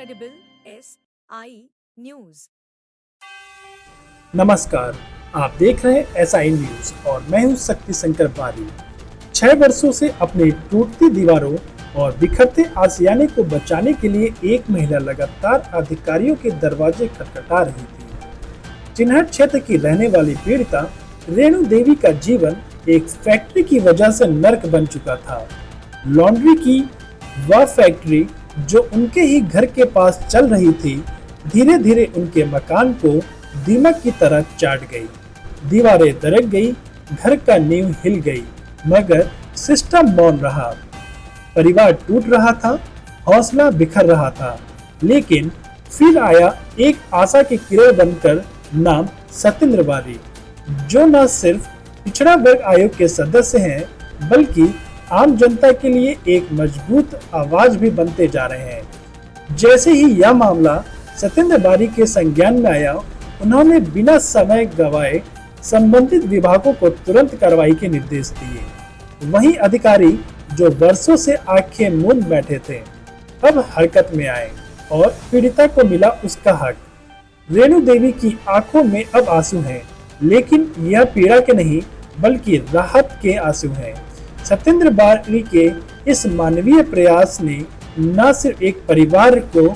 Credible SI News। नमस्कार, आप देख रहे हैं SI न्यूज और मैं हूं शक्ति शंकर बारी। 6 वर्षों से अपनी टूटती दीवारों और बिखरते आशियाने को बचाने के लिए एक महिला लगातार अधिकारियों के दरवाजे खटखटा रही थी। चिन्हट क्षेत्र की रहने वाली पीड़िता रेणु देवी का जीवन एक फैक्ट्री की वजह से नर्क बन चुका था। लॉन्ड्री की वह फैक्ट्री जो उनके ही घर के पास चल रही थी, धीरे धीरे उनके मकान को दीमक की तरह चाट गई। दीवारें दरक गई, घर का नींव हिल गई, मगर सिस्टम मौन रहा। परिवार टूट रहा था, हौसला बिखर रहा था, लेकिन फिर आया एक आशा की किरण बनकर, नाम सतेंद्र बारी, जो न सिर्फ पिछड़ा वर्ग आयोग के सदस्य हैं, बल्कि आम जनता के लिए एक मजबूत आवाज भी बनते जा रहे हैं। जैसे ही यह मामला सतेंद्र बारी के संज्ञान में आया, उन्होंने बिना समय गवाए संबंधित विभागों को तुरंत कार्रवाई के निर्देश दिए। वहीं अधिकारी जो वर्षों से आंखें मूंद बैठे थे, अब हरकत में आए और पीड़िता को मिला उसका हक। रेणु देवी की आंखों में अब आंसू हैं, लेकिन यह पीड़ा के नहीं बल्कि राहत के आंसू हैं। सतेंद्र बारी के इस मानवीय प्रयास ने न सिर्फ एक परिवार को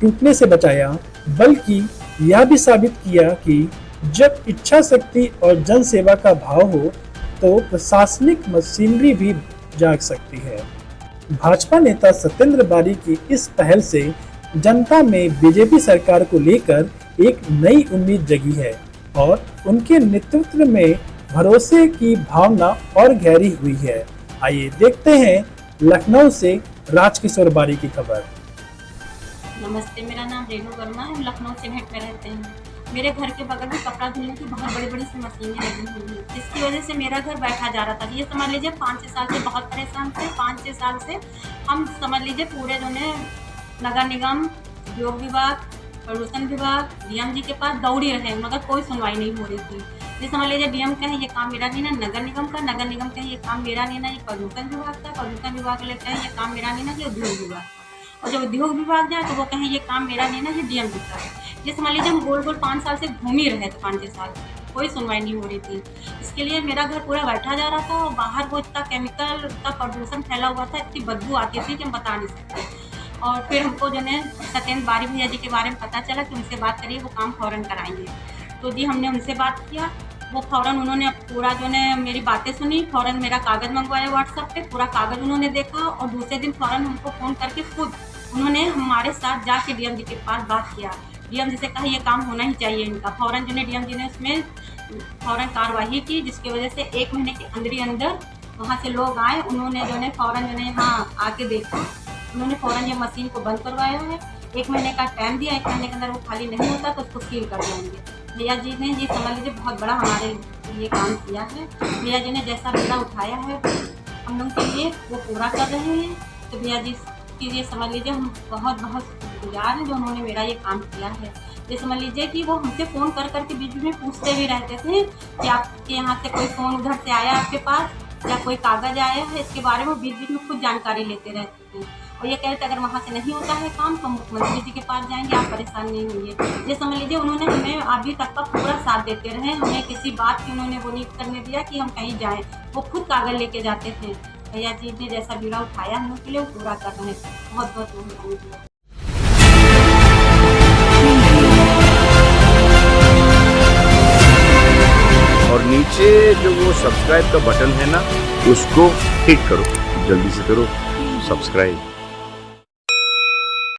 टूटने से बचाया, बल्कि यह भी साबित किया कि जब इच्छा शक्ति और जन सेवा का भाव हो तो प्रशासनिक मशीनरी भी जाग सकती है। भाजपा नेता सतेंद्र बारी की इस पहल से जनता में बीजेपी सरकार को लेकर एक नई उम्मीद जगी है और उनके नेतृत्व में भरोसे की भावना और गहरी हुई है। आइए देखते हैं लखनऊ से राजकिशोर बारी की खबर। नमस्ते, मेरा नाम रेणु वर्मा है। हम लखनऊ चिन्हट में रहते हैं। मेरे घर के बगल में कपड़ा धुलने की बहुत बड़ी बड़ी सी मशीनें लगी हुई हैं, जिसकी वजह से मेरा घर बैठा जा रहा था। ये समझ लीजिए 5-6 साल से बहुत परेशान थे। 5-6 साल से हम समझ लीजिए पूरे जो है नगर निगम, उद्योग विभाग, प्रदूषण विभाग, डीएम जी के पास दौड़ी रहे, मगर कोई सुनवाई नहीं हो रही थी। ये समझ लीजिए डीएम कहे ये काम मेरा नहीं ना, नगर निगम का, नगर निगम कहे ये काम मेरा नहीं ना, ये प्रदूषण विभाग का, प्रदूषण विभाग ले कहे ये काम मेरा नहीं ना, ये उद्योग विभाग का, और जब उद्योग विभाग जाए तो वो कहे ये काम मेरा नहीं ना, ये डीएम जी का है। ये समझ लीजिए हम गोल गोल 5 साल से घूम ही रहे थे। 5-6 साल कोई सुनवाई नहीं हो रही थी। इसके लिए मेरा घर पूरा बैठा जा रहा था और बाहर वो इतना केमिकल, इतना प्रदूषण फैला हुआ था, इतनी बदबू आती थी कि हम बता नहीं सकते। और फिर हमको जो है सतेंद्र बारी भैया जी के बारे में पता चला कि उनसे बात करिए, वो काम फ़ौरन कराएंगे। तो जी हमने उनसे बात किया, वो फ़ौरन उन्होंने पूरा जो है मेरी बातें सुनी, फ़ौरन मेरा कागज़ मंगवाया व्हाट्सएप पे, पूरा कागज़ उन्होंने देखा और दूसरे दिन फ़ौरन हमको फ़ोन करके खुद उन्होंने हमारे साथ जाके डीएम जी के पास बात किया। डीएम जी से कहा ये काम होना ही चाहिए इनका। फ़ौरन जो है डीएम जी ने उसमें फ़ौरन कार्रवाई की, जिसकी वजह से 1 महीने के अंदर ही अंदर वहाँ से लोग आए। उन्होंने जो है फ़ौरन जो है यहाँ आके देखा, उन्होंने फ़ौरन ये मशीन को बंद करवाया है। 1 महीने का टाइम दिया, 1 महीने के अंदर वो खाली नहीं होता तो उसको सील कर देंगे। भैया जी ने जी समझ लीजिए बहुत बड़ा हमारे लिए काम किया है। भैया जी ने जैसा बीड़ा उठाया है हम लोग के लिए वो पूरा कर रहे हैं। तो भैया जी के लिए समझ लीजिए हम बहुत बहुत शुक्रगुजार हैं जो उन्होंने मेरा ये काम किया है। ये समझ लीजिए कि वो हमसे फ़ोन कर करके बीच में पूछते भी रहते थे कि आपके यहाँ से कोई फ़ोन उधर से आया आपके पास या कोई कागज़ आया है, इसके बारे में बीच बीच में खुद जानकारी लेते रहते थे। और ये कहते अगर वहाँ से नहीं होता है काम तो मुख्यमंत्री जी के पास जाएंगे, आप परेशान नहीं होंगे। ये समझ लीजिए उन्होंने हमें अभी तक का पूरा साथ देते रहे। हमें किसी बात की उन्होंने वो नहीं करने दिया कि हम कहीं जाएं, वो खुद कागज़ लेके जाते थे। भैया जी ने जैसा बीड़ा उठाया हम लोग के लिए वो पूरा कर रहे हैं। बहुत बहुत धन्यवाद। और नीचे जो वो सब्सक्राइब का बटन है ना, उसको हिट करो, जल्दी से करो सब्सक्राइब।